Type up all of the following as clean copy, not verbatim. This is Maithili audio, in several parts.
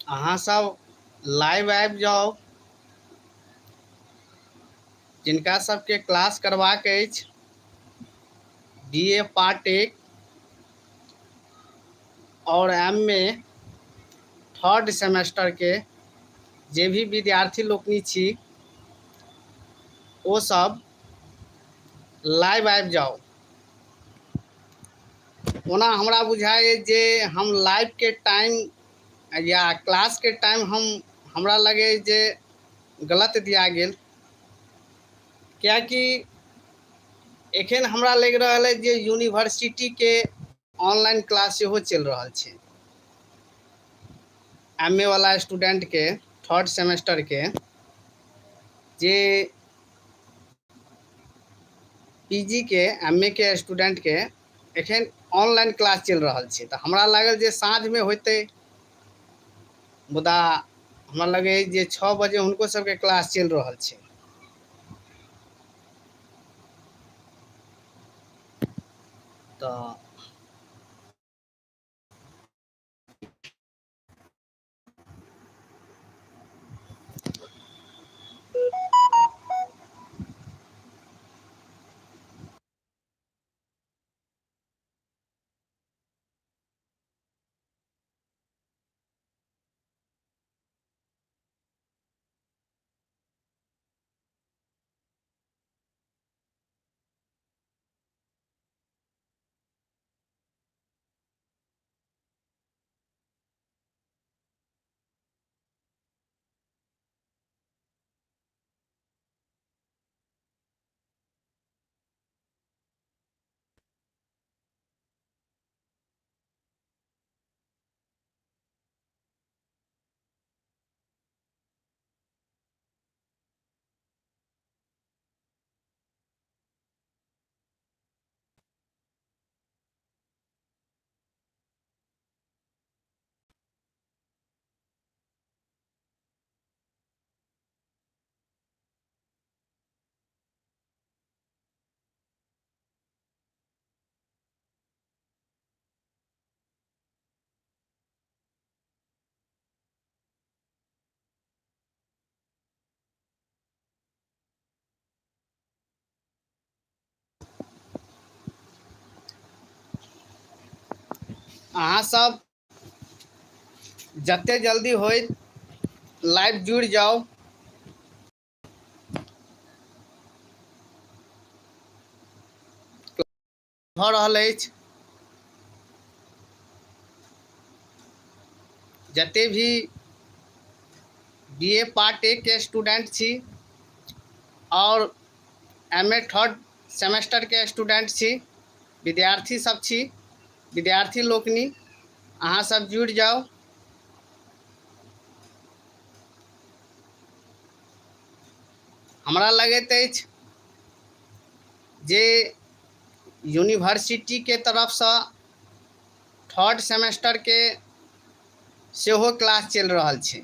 अहाँ सब लाइव आबि जाउ। जिनका सबके क्लास करबाक अछि BA पार्ट 1 और MA थर्ड सेमेस्टर के जे भी विद्यार्थी लोकनि छी ओ सब लाइव आबि जाउ। ओना हमरा बुझाइए जे हम लाइव के टाइम या क्लास के टाइम हमरा लगे जे गलत दिया गेल, कियाकि एखन हमरा लग रहा है जे यूनिवर्सिटी के ऑनलाइन क्लास सेहो चल रहा है। MA वाला स्टूडेंट के थर्ड सेमेस्टर के जे PG के MA के स्टूडेंट के एखन ऑनलाइन क्लास चल रहा है। तो हमरा लागल जे साँझ में होते, मुदा हमरा लगे जे 6 बजे उनको सबके क्लास चल रहा है। तो अहाँ सब जते जल्दी होय लाइव जुड़ जाओ। भ रहल अछि जते भी BA पार्ट 1 के स्टूडेंट छी और MA थर्ड सेमेस्टर के स्टूडेंट छी, विद्यार्थी सब छी, विद्यार्थी लोकनि अहाँ सब जुड़ जाओ। हमरा लगैत अछि जे यूनिवर्सिटी के तरफ से थर्ड सेमेस्टर के सेहो क्लास चल रहा है।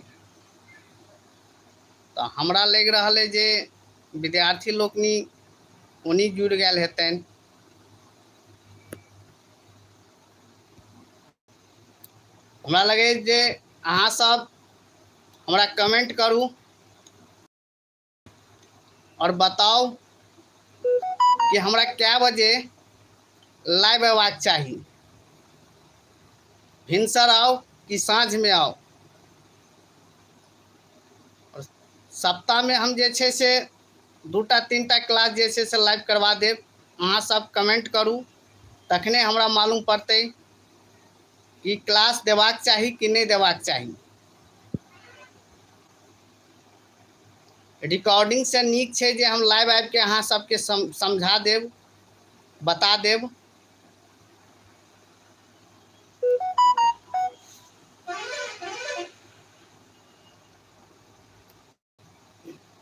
तो हमरा लग रहा है जे विद्यार्थी लोकनि उन्हीं जुड़ गए हेतन। हमरा लगे जे अहाँ सब हमरा कमेंट करू और बताओ कि हमरा क्या बजे लाइव आवाज चाहिए, भिनसर आओ कि साँझ में आओ। और सप्ताह में हम जे छे से 2टा 3टा क्लास जे छे से लाइव करवा देव। अहाँ सब कमेंट करू तखने हमरा मालूम पड़ते कि क्लास देवाक चाही कि नहीं देवाक चाही। रिकॉर्डिंग से नीक छे जे हम लाइव आबि के अहाँ सबके समझा देव, बता देव।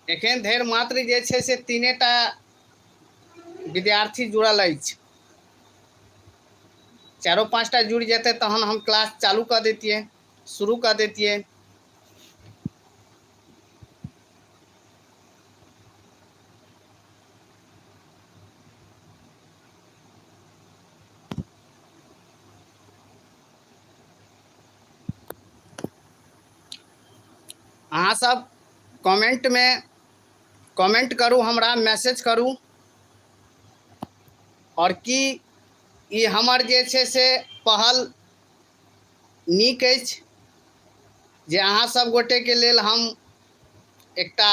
एखन धरि मात्र जे छे से 3टा विद्यार्थी जुड़ल अछि। 4-5टा जुड़ जेते तहन हम क्लास चालू कर देतिए, शुरू कर देतिए। अहाँ सब कमेंट में कमेंट करू, हमरा मैसेज करू, और कि ई हमर जे छै से पहल नीक अछि जे अहाँ सब गोटे के लेल हम एकटा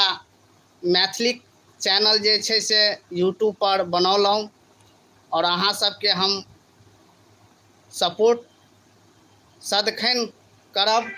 मैथिली चैनल जे छै से यूट्यूब पर बनौलहुँ, और अहाँ सबके हम सपोर्ट सदखन करब।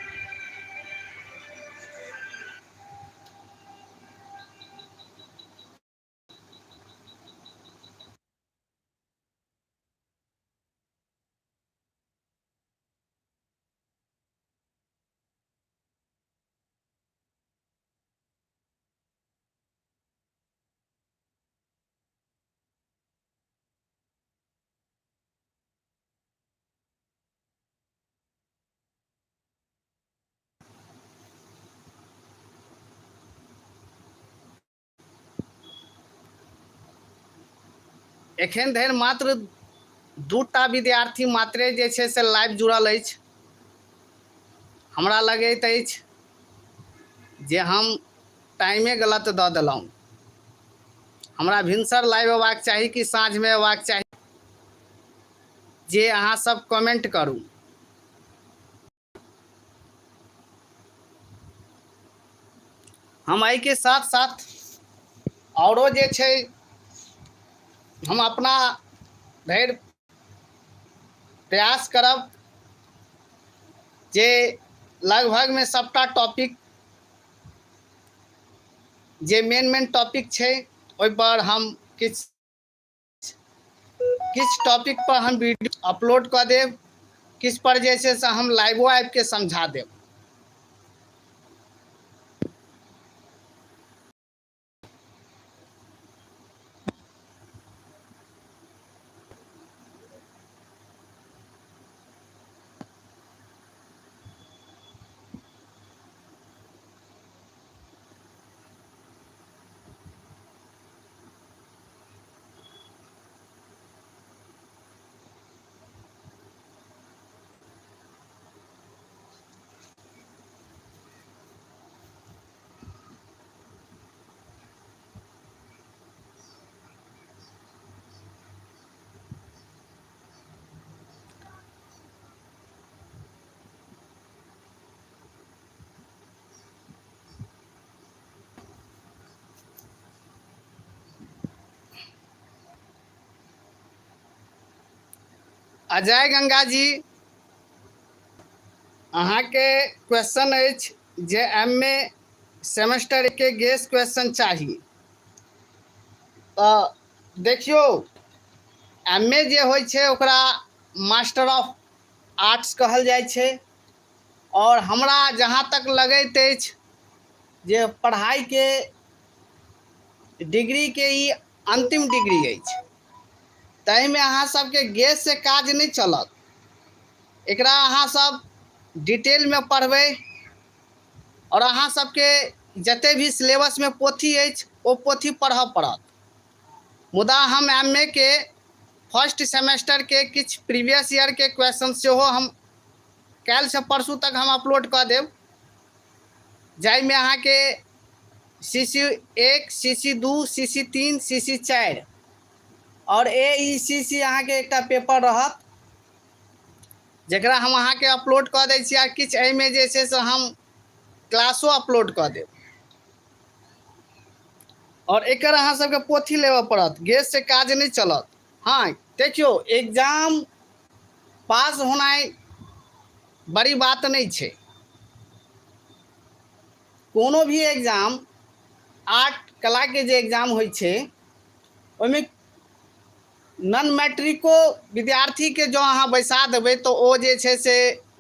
एखन धरि मात्र 2टा विद्यार्थी मात्रे जे छै से लाइव जुड़ल अछि। हमरा लगैत अछि जे हम टाइमे गलत दऽ देलहुँ। हमरा भिनसर लाइव अयबाक चाही कि साँझमे अयबाक चाही, जे अहाँ सब कमेंट करू। हम एहि के साथ साथ औरो जे छै हम अपना धरि प्रयास करब जे लगभग में सबटा टॉपिक जे मेन टॉपिक छै ओहि पर हम किछ टॉपिक पर हम वीडियो अपलोड कऽ देब, किछ पर जे छै से हम लाइवो आबि के समझा देब। अजय गंगा जी, अहाँ के क्वेश्चन अछि जे MA सेमेस्टर के गेस क्वेश्चन चाही। तो देखियो, MA जे होइ छै ओकरा मास्टर ऑफ आर्ट्स कहल जाइ छै, और हमरा जहाँ तक लगैत अछि जे पढ़ाई के डिग्री के ई अंतिम डिग्री अछि। ताहि में अहाँ सबके गेस से काज नहीं चलत। एकरा अहाँ सब डिटेल में पढ़बै, और अहाँ सबके जते भी सिलेबस में पोथी अछि ओ पोथी पढ़ऽ पड़त। मुदा हम MA के फर्स्ट सेमेस्टर के किछ प्रीवियस ईयर के क्वेश्चन सेहो हम काल्हि से परसू तक हम अपलोड कऽ देब, जाहिमे अहाँके CC1, CC2, CC3, CC4 और AECC अहाँके एकटा पेपर रहत, जकरा हम अहाँके अपलोड कऽ दै छी। आ किछु एहिमे जे छै से हम क्लासो अपलोड कऽ देब, और एकर अहाँ सबके पोथी लेबऽ पड़त, गेस से काज नहीं चलत। हाँ देखियो, एग्जाम पास होनाइ बड़ी बात नहीं छै। कोनो भी एग्जाम, आर्ट कला के जे एग्जाम होइ छै ओहिमे नॉन मैट्रिको विद्यार्थी के जो अहाँ बैसा देबै तो ओ जे छै से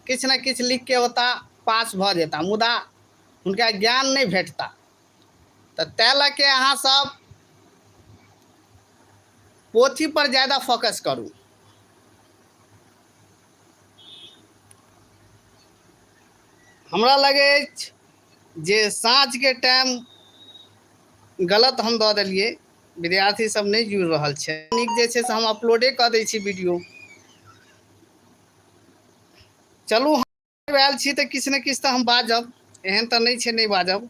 किछु ने किछु लिख के होता पास भऽ जेता, मुदा हुनका ज्ञान नहीं भेटता। तो तै लऽ के अहाँ सब पोथी पर ज़्यादा फोकस करू। हमरा लगे जे साँझ के टाइम गलत हम दऽ देलिए, विद्यार्थी सब नहीं जुड़ रहल छै। नीक जे छै से हम अपलोडे कऽ दै छी वीडियो। चलू हम आयल छी तऽ किछु ने किछु तऽ हम बाजब। एहन तो नहीं छे, नहीं बाजब।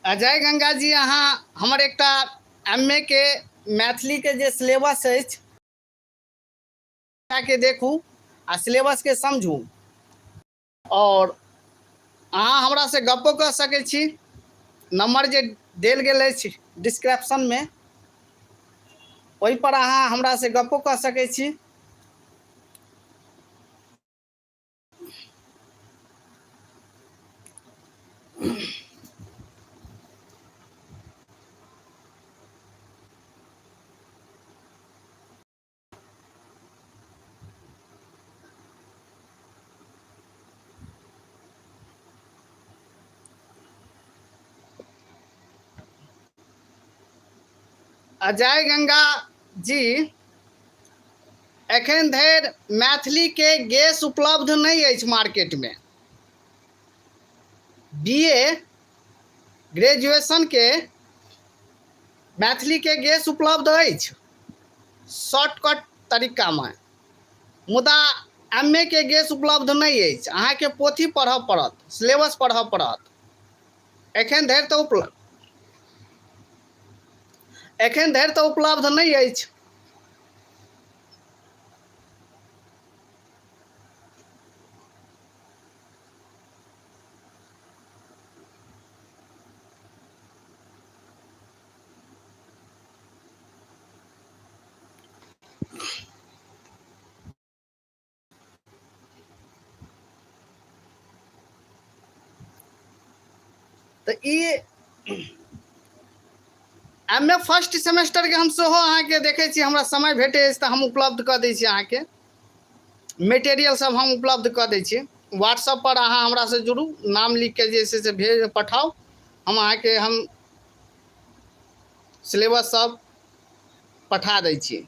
अजय गंगा जी, अहाँ हमर एकटा MA के मैथिली के जे सिलेबस अछि के देखू आ सिलेबस के समझू, और अहाँ हमरा से गप्पो कर सकै छी। नंबर जे देल गेल अछि डिस्क्रिप्शन में, ओहि पर अहाँ हमरा से गप्पो कर सकै छी। अजय गंगा जी, एखन धरि मैथिली के गैस उपलब्ध नहीं अछि मार्केट में। BA ग्रेजुएशन के मैथिली के गैस उपलब्ध अछि शॉर्टकट तरीका में, मुदा MA के गैस उपलब्ध नहीं अछि। अहाँ के पोथी पढ़ऽ पड़त, सिलेबस पढ़ऽ पड़त। एखन धरि तो उपलब्ध नहीं अछि। तो MA फर्स्ट सेमेस्टर के हम सेहो अहाँ के देखे छी, हमरा समय भेटे अछि तो हम उपलब्ध कर दै छी। अहाँ के मटेरियल सब हम उपलब्ध कर दै छी। व्हाट्सएप पर अहाँ हमरा से जुड़ू, नाम लिख के जे से भेज पठाओ, हम अहाँ के हम सिलेबस सब पठा दै छी।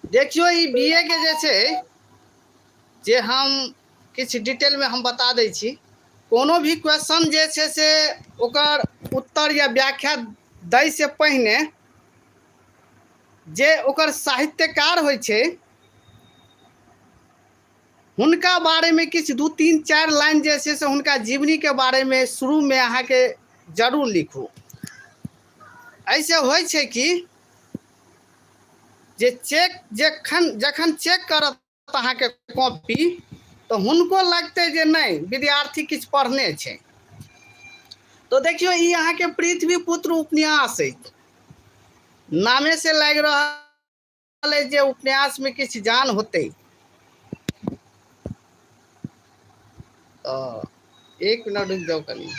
देखियो, ई BA के जे छै, जे हम किछ डिटेल में हम बता दै छी। कोनो भी क्वेश्चन जे छै से ओकर उत्तर या व्याख्या दै से पहिने जे ओकर साहित्यकार होइ छै, हुनका बारे में किछ 2-3-4 लाइन जे छै से हुनका जीवनी के बारे में शुरू में अहाँ के जरूर लिखू। ऐसे होइ छै कि जे जखन चेक करत अहाँ के कॉपी, तो हुनको लगते जे नहीं विद्यार्थी किछ पढ़ने छै। तो देखियो, ई अहाँ के पृथ्वीपुत्र उपन्यास है, नामे से लग रहा है जे उपन्यास में किछ जान होते। तो 1 मिनट रुक जाओ कनी।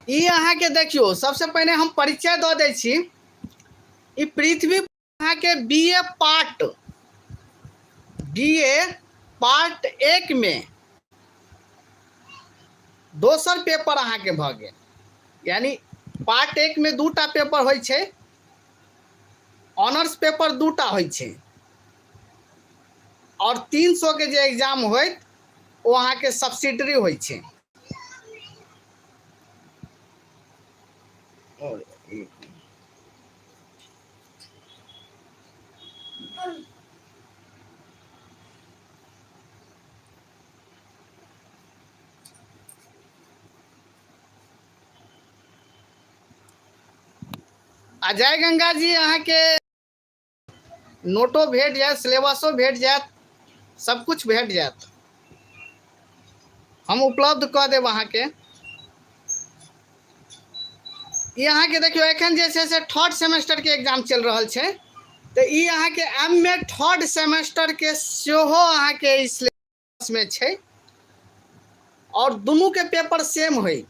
ई अहाँ के देखियो, सबसे पहले हम परिचय दऽ दै छी। ई पृथ्वी अहाँ के BA पार्ट 1 में दोसर पेपर अहाँ के भ गेल। यानी पार्ट 1 में 2टा पेपर होइ छै, ऑनर्स पेपर 2टा होइ छै, और 300 के जे एग्जाम होइत वो अहाँ के सब्सिडरी होइ छै। और अजय गंगा जी, अहाँ के नोटो भेट जायत, सिलेबसो भेट जायत, सब कुछ भेट जात, हम उपलब्ध कऽ देब अहाँके। यहाँ के देखियो एखन जे छै से थर्ड सेमेस्टर के एग्जाम चल रहा है, तो ये अहाँ के एम.ए. थर्ड सेमेस्टर के सेहो अहाँ के इस सिलेबस में छै, और दोनों के पेपर सेम होई।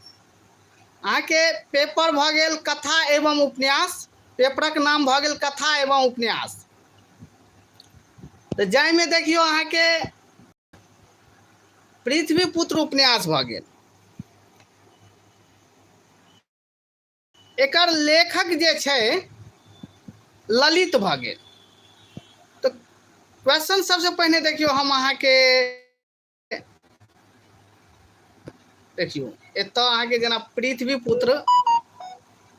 अहाँ के पेपर भ गेल कथा एवं उपन्यास, पेपरक नाम भ गेल कथा एवं उपन्यास। तो जाय में देखियो अहाँ के पृथ्वीपुत्र उपन्यास भ गेल, एकर लेखक जे छै ललित भ गेल। तो क्वेश्चन सबसे पहले देखियो हम अहाँ के देखियो एतऽ अहाँ के जेना पृथ्वीपुत्र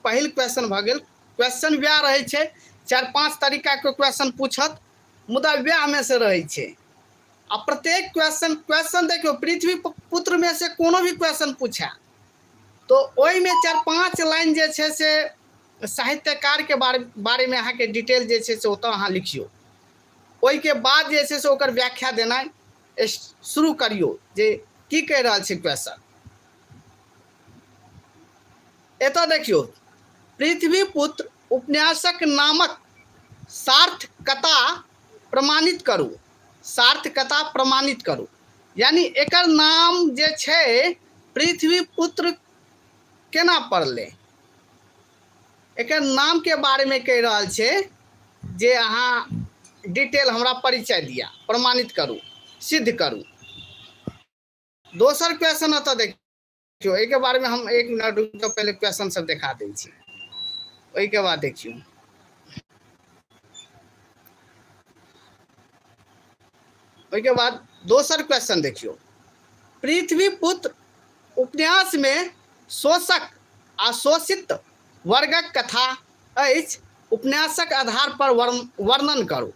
पहिल क्वेश्चन भ गेल। क्वेश्चन वएह रहे छै, 4-5 तरीका के क्वेश्चन पूछत, मुदा वएह में से रहे छै। आ प्रत्येक क्वेश्चन देखियो पृथ्वीपुत्र में से कोनो भी क्वेश्चन पूछा तो ओहि में 4-5 लाइन जे छै से साहित्यकार के बारे में अहाँ के डिटेल जे छै से ओतऽ अहाँ लिखियो। ओहि के बाद जे छै से ओकर व्याख्या देनाइ शुरू करियो जे की कह रहल छै क्वेश्चन। एतऽ देखियो पृथ्वीपुत्र उपन्यासक नामक सार्थकता प्रमाणित करू, सार्थकता प्रमाणित करू। यानी एकर नाम जे छै पृथ्वीपुत्र केना पड़ले, एकर नाम के बारे में कह रहल छै जे अहाँ डिटेल हमरा परिचय दिया, प्रमाणित करू, सिद्ध करू। दोसर क्वेश्चन अतः देखियो, एहि के बारे में हम 1 मिनट रुक के पहले क्वेश्चन सब दिखा दै छी, ओहि के बाद देखियो। ओहि के बाद दोसर क्वेश्चन देखियो, पृथ्वीपुत्र उपन्यास में शोषक आ शोषित वर्गक कथा अछि, उपन्यासक आधार पर वर्णन करू।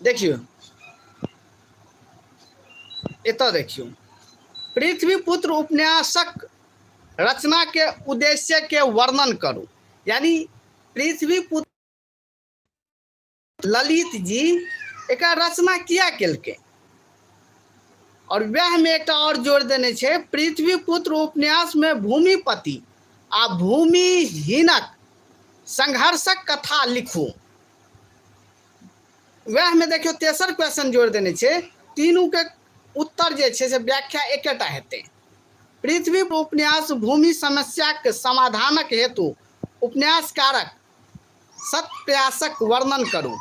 देखियो एतऽ देखियो पृथ्वीपुत्र उपन्यासक रचना के उद्देश्य के वर्णन करू। यानी पृथ्वीपुत्र ललित जी एक रचना किया केलकै, और वह में एक और जोड़ देने छे, पृथ्वीपुत्र उपन्यास में भूमिपति आ भूमिहीनक संघर्षक कथा लिखू। वह में देखियो तेसर क्वेश्चन जोड़ देने छे, तीनों के उत्तर जे छे से व्याख्या एकेटा हेतै। पृथ्वी उपन्यास भूमि समस्या के समाधानक हेतु उपन्यासकारक सत्प्रयासक वर्णन करू।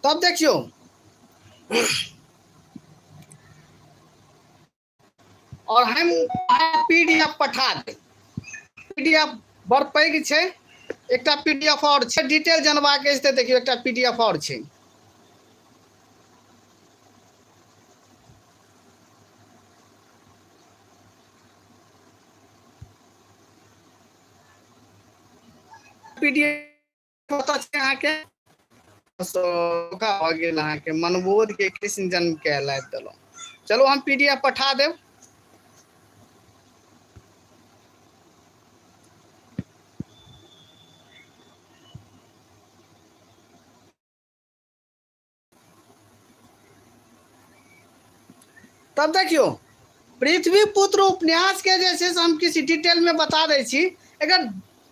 तब देखियो और हम पीडीएफ पठा दे, पीडीएफ बड़ पैघ छै, एकटा पीडीएफ और छै, डिटेल जानबाक अछि तऽ देखियो एकटा पीडीएफ और छै। पीडीएफ होता छै अहाँ के सोखा हो गेल, अहाँ के मनबोध के कृष्ण जन्म के लाइव देलो। चलो हम पीडीएफ पठा देब। तब देखियो पृथ्वीपुत्र उपन्यास के जे छै से हम किसी डिटेल में बता दै छी। अगर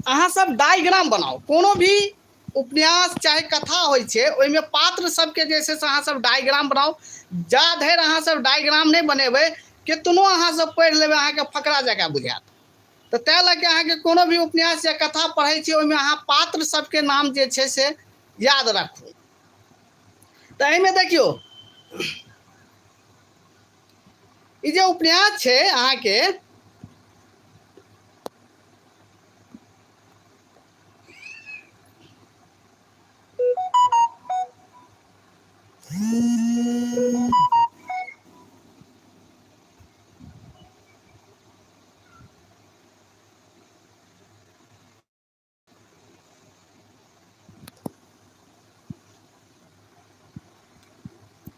अहाँ सब डायग्राम बनाओ, कोनो भी उपन्यास चाहे कथा होय छै, ओहि में पात्र सबके जे छै से अहाँ सब डायग्राम बनाओ। जा धरि अहाँ सब डायग्राम नहीं बनेबै, कितनो अहाँ सब पढ़ि लेबै अहाँ के फकरा जकाँ बुझायत। तो तै लऽ के अहाँ के कोनो भी उपन्यास या कथा पढ़ै छी, ओहि में अहाँ पात्र सबके नाम जे छै से याद राखू। तो एहि में देखियो ई जे उपन्यास छै अहाँ के,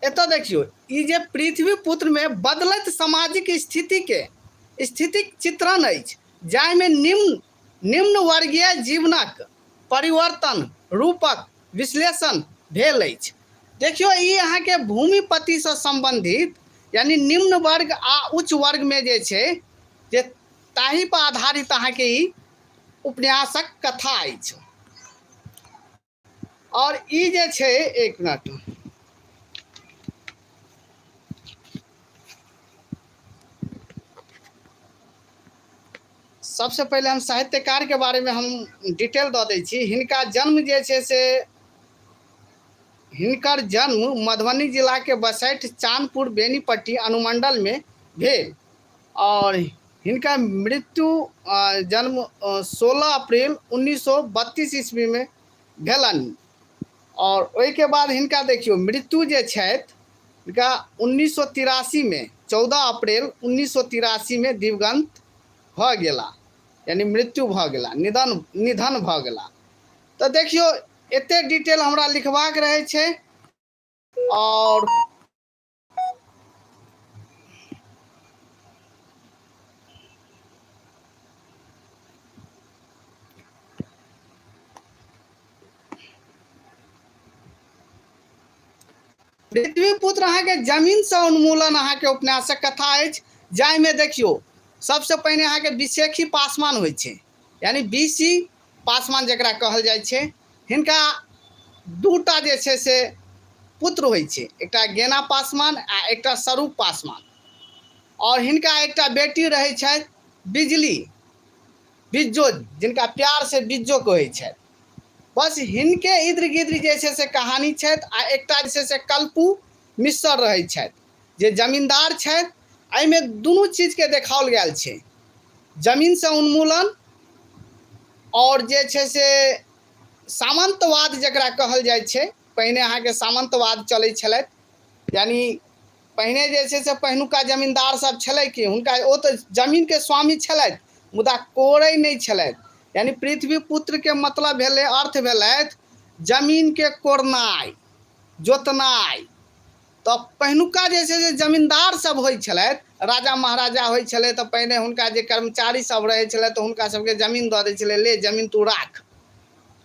एतऽ देखियो ई जे पृथ्वी पुत्र में बदलैत सामाजिक स्थिति के स्थितिक चित्रण अछि, जाहिमे निम्न वर्गीय जीवनक परिवर्तन रूपक विश्लेषण भेल अछि। देखियो ई अहाँके भूमिपतिसँ संबंधित यानी निम्न वर्ग आ उच्च वर्ग में जे छै जे ताहि पर आधारित अहाँके ई उपन्यासक कथा अछि। और ई जे छै, एक मिनट, सबसे पहले हम साहित्यकार के बारे में हम डिटेल दऽ दै छी। हिनका जन्म जे छै से हिनकर जन्म मधुबनी जिला के बसैठ चांदपुर बेनीपट्टी अनुमंडल में भेल और हिनका मृत्यु जन्म 16 अप्रैल 1932 ईस्वी में भेलनि। और ओहिके बाद हिनका देखियो मृत्यु जे छथि हिनका 1983 में 14 अप्रैल 1983 में दिवंगत भऽ गेला, यानी मृत्यु भऽ गेला, निधन भऽ गेला। तो देखियो एते डिटेल हमरा लिखबाक रहै छै। और पृथ्वी पुत्र अहाँके जमीन से उन्मूलन अहाँके उपन्यासक कथा अछि, जाहिमे देखियो सबसे पहिने अहाँके विशेखी पासवान होइ छै, यानी बीसी पासवान जकरा कहल जाइ छै। हिनका दूटा जे छै से पुत्र होइ छै, एकटा गेना पासवान आ एकटा स्वरूप पासवान। और हिनका एकटा बेटी रहै छथि बिजली, बिज्जो, जिनका प्यार से बिज्जो कहै छथि। बस हिनके इर्द गिर्द जे छै से कहानी छथि। आ एकटा जे छै से कल्पू मिश्र रहै छथि, जे जमींदार छथि। एहिमे दुनू चीजके देखाओल गेल छै, जमीनसँ उन्मूलन और जे छै से सामंतवाद जकरा कहल जाइ छै। पहिने अहाँके सामंतवाद चलै छलथि, यानी पहिने जे छै से पहिनुका जमींदार सब छलै कि हुनका ओ तऽ जमीनके स्वामी छलथि, मुदा कोड़ै नहि छलथि। यानी पृथ्वी पुत्र के मतलब भेलै, अर्थ भेलथि जमीन के कोड़नाइ, जोतनाइ। तऽ पहिनुका जे छै से जमींदार सब होइ छलथि, राजा महाराजा होइ छलै, तऽ पहिने हुनका जे कर्मचारी सब रहै छलै तऽ हुनका सबके जमीन दऽ दै छलै, ले जमीन तू राख।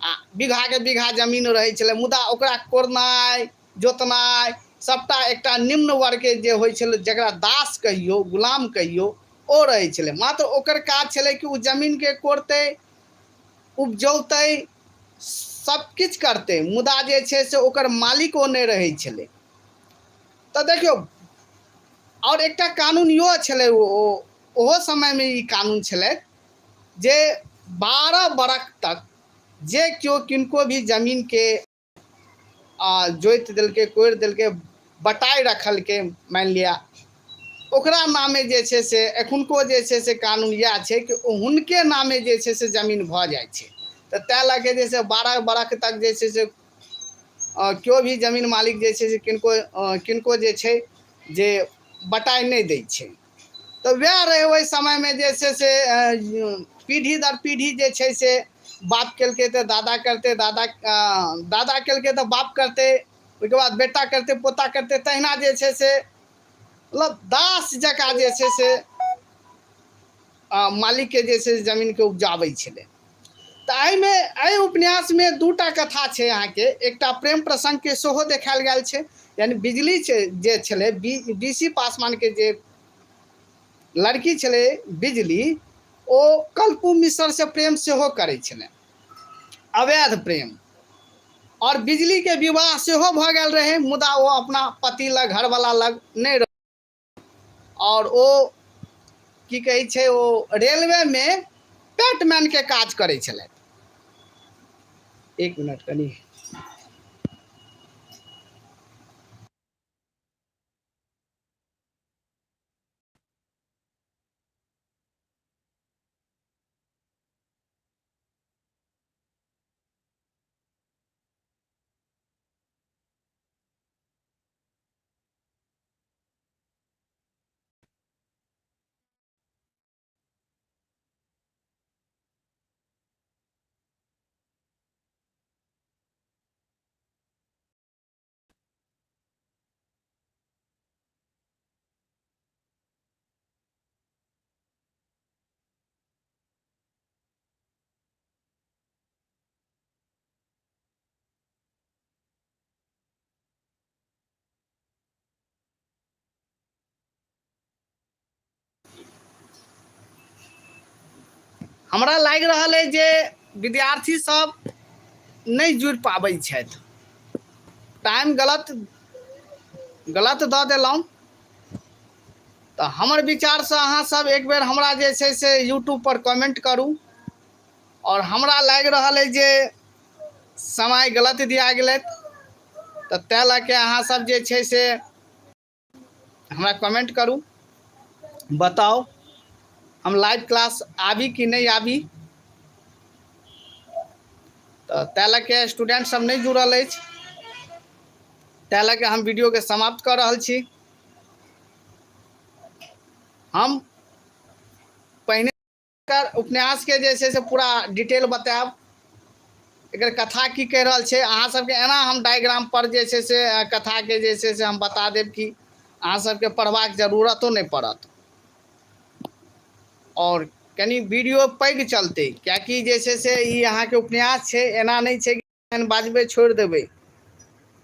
आ बीघा के बीघा जमीन रहै छलै, मुदा ओकरा कोड़नाइ जोतनाइ सबटा एकटा निम्न वर्ग के जे होइ छलै, जकरा दास कहियो, गुलाम कहियो, ओ रहै छलै। मात्र ओकर काज छलै कि ओ जमीन के कोड़तै, उपजौतै, सब किछु करतै, मुदा जे छै से ओकर मालिक ओ नहि रहै छलै। तऽ देखियौ, और एकटा कानून इहो छलै, ओहो समयमे ई कानून छलै जे 12 बरख तक जे केओ किनको भी जमीनके जोति देलकै, कोड़ि देलकै, बटाइ रखलकै, मानि लिअ, ओकरा नामे जे छै से एखुनको जे छै से कानून इएह छै कि हुनके नामे जे छै से जमीन भऽ जाइ छै। तऽ ताहि लऽ कऽ जे छै 12 बरख तक जे छै से केओ भी जमीन मालिक जे छै से किनको जे छै जे बटाइ नहि दै छै। तऽ वएह रहै ओहि समयमे जे छै से पीढ़ी दर पीढ़ी जे छै से बाप केलकै तऽ दादा करतै, दादा केलकै तऽ बाप करतै, ओहिके बाद बेटा करतै, पोता करतै। तहिना जे छै से मतलब दास जकाँ जे छै से मालिकके जे छै से जमीनके उपजाबै छलै। तऽ एहिमे एहि उपन्यासमे दूटा कथा छै अहाँके। एकटा प्रेम प्रसङ्गके सेहो देखाएल गेल छै, यानी बिजली छै जे छलै, बीसी पासवानके जे लड़की छलै बिजली, ओ कल्पू मिश्रसँ प्रेम सेहो करै छलै, अवैध प्रेम। और बिजली के विवाह सेहो भऽ गेल रहै, मुदा ओ अपना पति लग, घरवाला लग नहि रह। और ओ की कहै छै, ओ रेलवेमे पेटमैनके काज करै छलथि। एक मिनट कनी, हमरा लागि रहल है जे विद्यार्थी सब नहीं जुड़ पाबै छथि, टाइम गलत दऽ देलहुँ। तो हमर विचार से अहाँ सब एक बेर हमरा जे छै से यूट्यूब पर कमेंट करू। और हमरा लागि रहल है जे समय गलत दिया गेलै, तो तै लऽ के अहाँ सब जे छै से हमरा कमेंट करू, बताओ हम लाइव क्लास आबी कि नहीं आबी। तो तै लऽ के स्टूडेंट सब नहीं जुड़ल अछि, तै लऽ के हम वीडियो के समाप्त कर रहल छी। हम पहिने उपन्यास के जे छै से पूरा डिटेल बतायब, एकर कथा की कह रहल छै। अहाँ सबके एना हम डायग्राम पर जे छै से कथा के जे छै से हम बता देब कि अहाँ सबके पढ़बाक जरूरतो नहीं पड़त। और कनी वीडियो पैघ चलते, कियाकि जे छै से ई अहाँ के उपन्यास छै, एना नहीं छै कि बाजबे छोड़ देबै।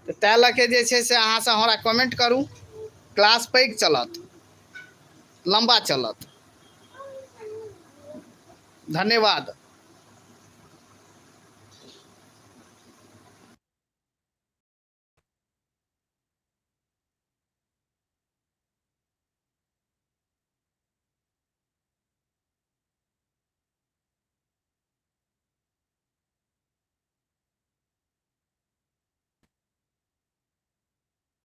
तो तै लऽ के जे छै से अहाँ सब हमरा कमेंट करू, क्लास पैघ चलत, लंबा चलत। धन्यवाद।